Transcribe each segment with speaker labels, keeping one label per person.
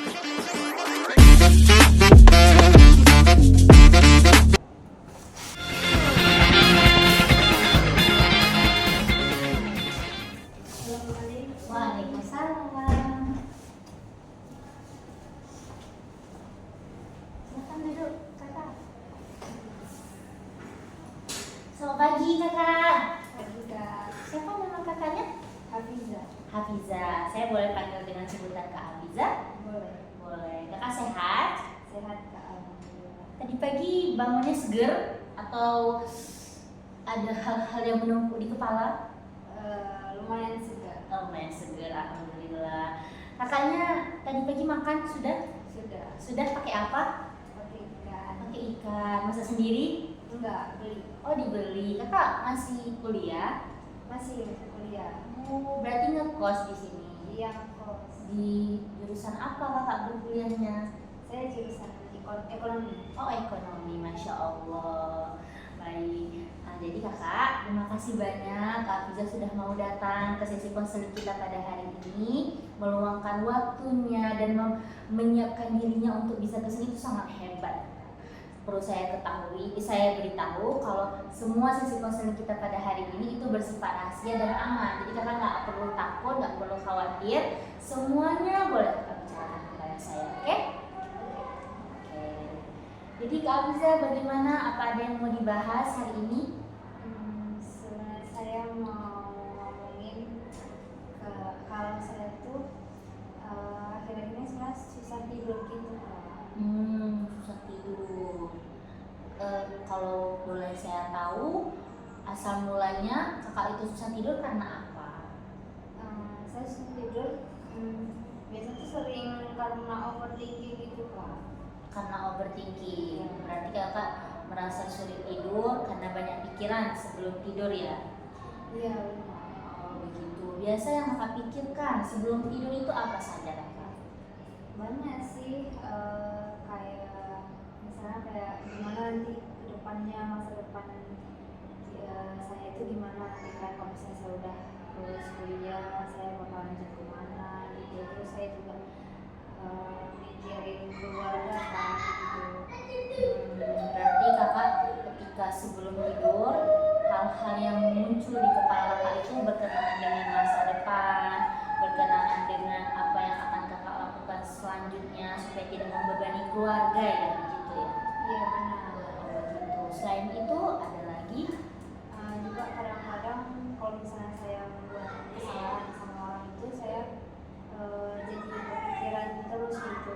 Speaker 1: Waalaikumsalam. Silakan duduk, kakak. Selamat pagi, kakak.
Speaker 2: Pagi Kak.
Speaker 1: Siapa nama kakaknya?
Speaker 2: Hafiza.
Speaker 1: Hafiza. Saya boleh panggil dengan sebutan Kak Hafiza?
Speaker 2: Boleh.
Speaker 1: Boleh. Kakak sehat?
Speaker 2: Sehat Kak, alhamdulillah.
Speaker 1: Tadi pagi bangunnya seger atau ada hal-hal yang menumpuk di kepala?
Speaker 2: Lumayan segar.
Speaker 1: Oh, lumayan seger, alhamdulillah. Kakaknya tadi pagi makan sudah?
Speaker 2: Sudah.
Speaker 1: Sudah pakai apa?
Speaker 2: Pakai ikan.
Speaker 1: Pakai ikan. Masak sendiri?
Speaker 2: Enggak, beli.
Speaker 1: Oh, dibeli. Kakak masih kuliah?
Speaker 2: Masih kuliah.
Speaker 1: Oh, berarti ngekos di sini.
Speaker 2: Iya, kos.
Speaker 1: Di jurusan apa kakak berkuliahnya?
Speaker 2: Saya jurusan ekonomi.
Speaker 1: Oh, ekonomi, masya Allah. Baik. Nah, jadi kakak, terima kasih banyak Kak Fiza sudah mau datang ke sesi konseling kita pada hari ini, meluangkan waktunya dan menyiapkan dirinya untuk bisa kesini itu sangat hebat. Perlu saya beritahu kalau semua sesi konseling kita pada hari ini itu bersifat rahasia dan aman. Jadi kakak nggak perlu takut, nggak perlu khawatir, semuanya boleh kakak bicarakan kepada saya, oke? Oke. Jadi Kak Afiza, bagaimana? Apa ada yang mau dibahas hari ini?
Speaker 2: Sebenarnya saya mau ngomongin kalau saya tuh akhir-akhir ini sebenarnya susah tidur gitu Kak.
Speaker 1: Susah tidur. Kalau boleh saya tahu, asal mulanya kakak itu susah tidur karena apa?
Speaker 2: Saya susah tidur biasanya tuh sering karena overthinking gitu Kak.
Speaker 1: Karena overthinking. Berarti kakak merasa sulit tidur karena banyak pikiran sebelum tidur ya?
Speaker 2: Iya.
Speaker 1: Oh begitu. Biasa yang kakak pikirkan sebelum tidur itu apa saja kakak?
Speaker 2: Banyak sih, kayak misalnya kayak gimana nanti kedepannya, masa depan saya itu gimana nanti, kayak kalau misalnya saya udah lulus kuliah saya bakal lanjut kemana gitu. Terus saya juga mikirin keluarga kan gitu.
Speaker 1: Berarti kakak ketika sebelum tidur hal-hal yang muncul di kepala kakak itu berkenaan dengan masa depan, berkenaan dengan apa yang akan kakak lakukan selanjutnya supaya tidak membebani keluarga ya, begitu ya?
Speaker 2: Iya benar.
Speaker 1: Oh begitu. Selain itu ada lagi?
Speaker 2: Juga kadang-kadang kalau misalnya saya membuat kesalahan sama orang itu, saya jadi kepikiran terus gitu.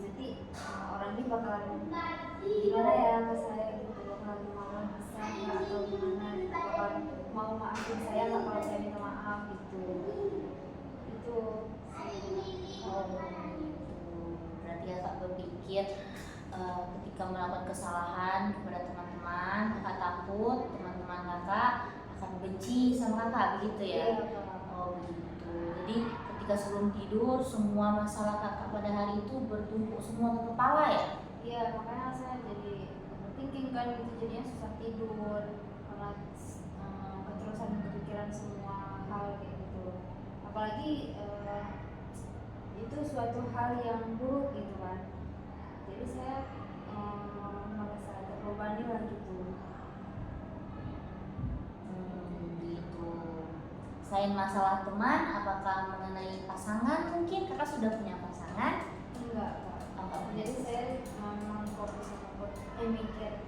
Speaker 2: Nanti orang ini bakalan gimana ya ke saya gitu, bakalan mau bisa nggak atau gimana gitu, bakalan mau maafin saya nggak kalau saya minta maaf gitu. Itu
Speaker 1: Oh begitu. Berarti kakak berpikir ketika melakukan kesalahan kepada teman-teman, kakak takut teman-teman kakak akan benci sama kakak, begitu ya?
Speaker 2: iya Kak.
Speaker 1: Oh begitu. Jadi ketika sebelum tidur semua masalah kakak pada hari itu bertumpuk semua ke kepala ya?
Speaker 2: Iya, makanya saya jadi overthinking kan gitu, jadinya susah tidur karena keterusan kepikiran semua hal kayak gitu. Apalagi itu suatu hal yang buruk gitu kan. Jadi saya merasa terbebani lah gitu.
Speaker 1: Gitu. Selain masalah teman, apakah mengenai pasangan mungkin kakak sudah punya pasangan?
Speaker 2: Enggak Kak. Jadi saya memang fokus sama mikir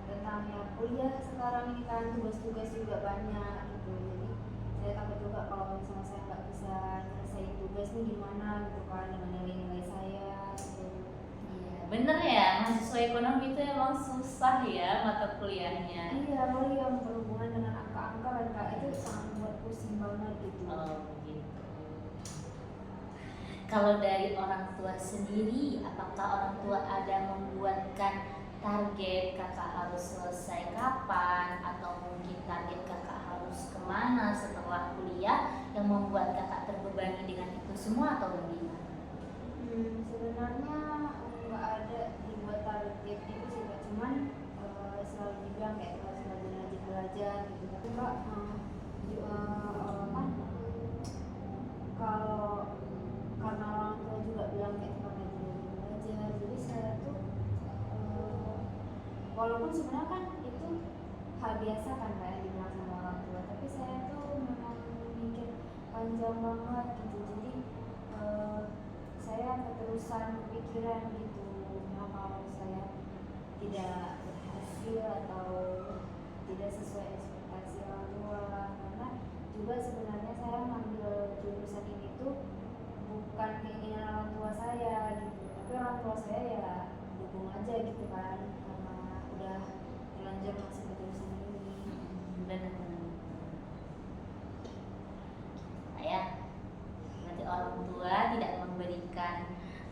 Speaker 2: tentang yang kuliah sekarang ini kan, tugas-tugas juga banyak gitu. Jadi saya takut juga kalau misalnya saya nggak bisa nyelesain tugas ini gimana gitu kan, dengan nilai-nilai saya gitu.
Speaker 1: Iya, bener ya, mahasiswa ekonomi itu emang susah ya mata kuliahnya.
Speaker 2: Iya, apalagi yang berhubungan dengan angka-angka kan Kak, itu sangat membuat pusing banget gitu.
Speaker 1: Oh gitu. Kalau dari orang tua sendiri, apakah orang tua ada membuatkan target kakak harus selesai kapan, atau mungkin target kakak harus kemana setelah kuliah yang membuat kakak terbebani dengan itu semua, atau bagaimana?
Speaker 2: Sebenarnya nggak ada dibuat target itu sih Kak, cuman selalu dibilang kayak harus rajin belajar gitu. Tapi Kak, kalau walaupun sebenarnya kan itu hal biasa kan kayak dibilang sama orang tua, tapi saya tuh memang mikir panjang banget gitu. Jadi saya keterusan kepikiran gitu, nah kalau saya tidak berhasil atau tidak sesuai ekspektasi orang tua. Karena juga sebenarnya saya ngambil jurusan ini tuh bukan keinginan orang tua saya gitu, tapi orang tua saya ya dukung aja gitu kan, karena udah terlanjur masuk ke jurusan ini.
Speaker 1: Benar-benar ya, berarti orang tua tidak memberikan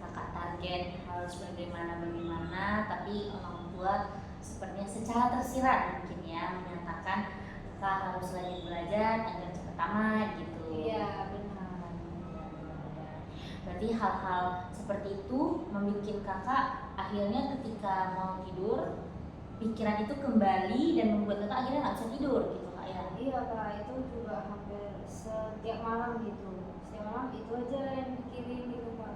Speaker 1: kakak target harus bagaimana, tapi orang tua sepertinya secara tersirat mungkin ya menyatakan kakak harus rajin belajar agar cepat tamat gitu.
Speaker 2: Iya benar.
Speaker 1: Berarti hal-hal seperti itu membuat kakak akhirnya ketika mau tidur pikiran itu kembali dan membuat kakak akhirnya nggak bisa tidur gitu kak ya.
Speaker 2: Iya kak, itu juga hampir setiap malam gitu, setiap malam itu aja yang pikirin gitu kak.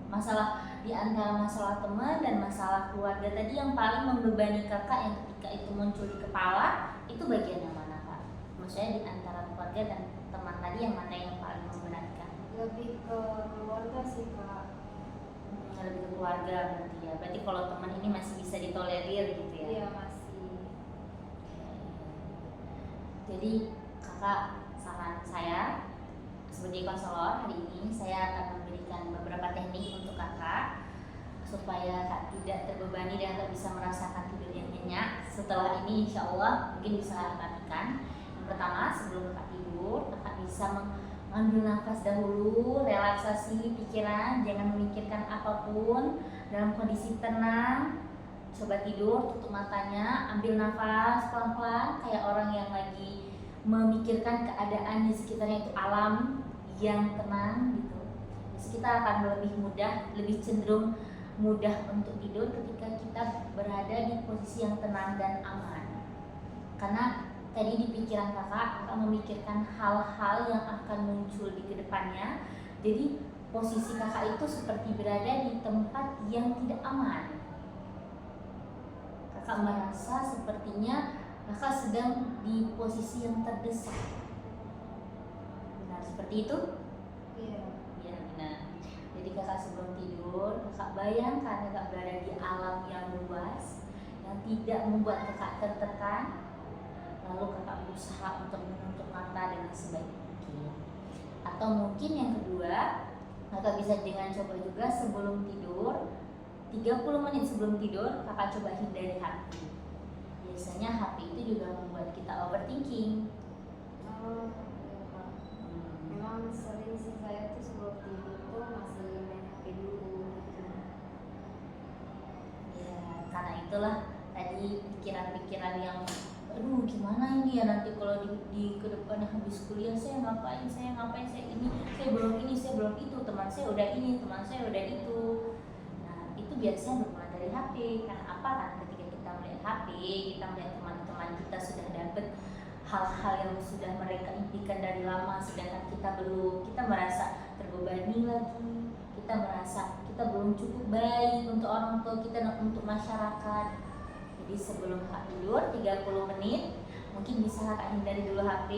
Speaker 1: Masalah di antara masalah teman dan masalah keluarga tadi yang paling membebani kakak yang ketika itu muncul di kepala itu bagian yang mana kak? Maksudnya di antara keluarga dan teman tadi yang mana yang paling memberatkan?
Speaker 2: Lebih ke keluarga sih kak.
Speaker 1: Lebih ke keluarga berarti ya. Berarti kalau teman ini masih bisa ditolerir gitu ya?
Speaker 2: Iya masih.
Speaker 1: Jadi kakak, saran saya sebagai konselor hari ini saya akan memberikan beberapa teknik untuk kakak supaya kak tidak terbebani dan kakak bisa merasakan tidur yang nyenyak. Setelah ini insya Allah mungkin bisa kakak lakukan. Yang pertama, sebelum kakak tidur kakak bisa mengambil nafas dahulu, relaksasi pikiran, jangan memikirkan apapun, dalam kondisi tenang. Coba tidur, tutup matanya, ambil nafas pelan-pelan kayak orang yang lagi memikirkan keadaan di sekitarnya itu alam yang tenang gitu. Jadi kita akan lebih mudah, lebih cenderung mudah untuk tidur ketika kita berada di posisi yang tenang dan aman. Karena tadi di pikiran kakak memikirkan hal-hal yang akan muncul di kedepannya. Jadi posisi kakak itu seperti berada di tempat yang tidak aman. Kakak merasa sepertinya kakak sedang di posisi yang terdesak. Benar seperti itu?
Speaker 2: Iya.
Speaker 1: Iya benar. Jadi kakak sebelum tidur, kakak bayangkan kakak berada di alam yang luas, yang tidak membuat kakak tertekan. Lalu kakak berusaha untuk menutup mata dengan sebaik mungkin. Atau mungkin yang kedua, kakak bisa dengan coba juga sebelum tidur 30 menit sebelum tidur kakak coba hindari HP. Biasanya HP itu juga membuat kita overthinking.
Speaker 2: Oh iya kak. Memang sering sih saya tuh sebelum tidur tuh masih main HP dulu gitu.
Speaker 1: Ya, karena itulah tadi pikiran-pikiran yang aduh gimana ini ya nanti kalau di kedepannya habis kuliah saya ngapain, saya ini, saya belum ini, saya belum itu, teman saya udah ini, teman saya udah itu. Itu biasanya bermula dari HP. Karena apa? Kan ketika kita melihat HP, kita melihat teman-teman kita sudah dapat hal-hal yang sudah mereka impikan dari lama, sedangkan kita belum, kita merasa terbebani lagi, kita merasa kita belum cukup baik untuk orang tua kita dan untuk masyarakat. Jadi sebelum kakak tidur 30 menit mungkin bisa kakak hindari dulu HP,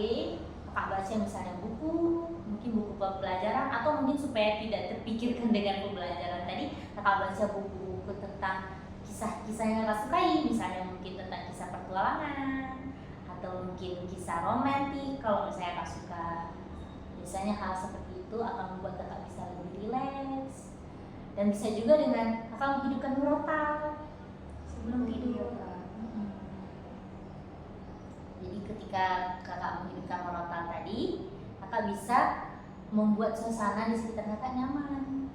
Speaker 1: kakak baca misalnya buku, mungkin buku pembelajaran, atau mungkin supaya tidak terpikirkan dengan pembelajaran tadi kakak baca buku-buku tentang kisah-kisah yang kakak sukai, misalnya mungkin tentang kisah petualangan atau mungkin kisah romantis kalau misalnya kakak suka. Biasanya hal seperti itu akan membuat kakak bisa lebih rileks, dan bisa juga dengan kakak menghidupkan murotal sebelum tidur. Jadi ketika kakak menghidupkan murotal tadi, kakak bisa membuat suasana di sekitar kakak nyaman.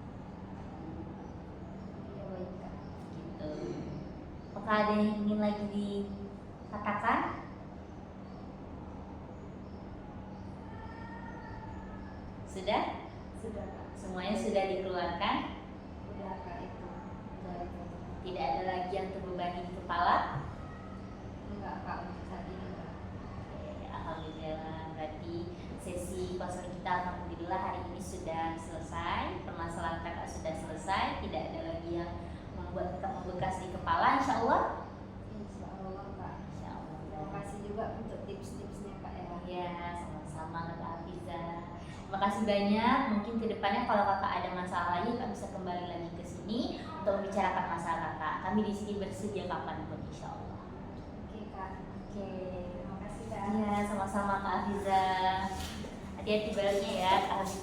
Speaker 2: Iya baik kak.
Speaker 1: Gitu. Apakah ada yang ingin lagi dikatakan? Sudah?
Speaker 2: Sudah kak.
Speaker 1: Semuanya sudah dikeluarkan?
Speaker 2: Udah kak itu. Udah.
Speaker 1: Tidak ada lagi yang terbebani di kepala?
Speaker 2: Enggak kak untuk saat ini kak.
Speaker 1: Oke, alhamdulillah. Berarti sesi konseling kita alhamdulillah hari ini sudah selesai. Permasalahan kakak sudah selesai. Tidak ada lagi yang membuat tetap membekas di kepala, insya Allah.
Speaker 2: Insya Allah Kak.
Speaker 1: Insya Allah.
Speaker 2: Terima kasih juga untuk tips-tipsnya Kak ya.
Speaker 1: Ya, sama-sama Kak Hafiza. Terima kasih banyak. Mungkin kedepannya kalau kakak ada masalah lagi, kak bisa kembali lagi ke sini untuk membicarakan masalah kakak. Kami di sini bersedia kapanpun, insya Allah.
Speaker 2: Oke Kak.
Speaker 1: Oke.
Speaker 2: Terima kasih Kak.
Speaker 1: Ya, sama-sama Kak Hafiza. Hati-hati baliknya ya, Kak Hafiza.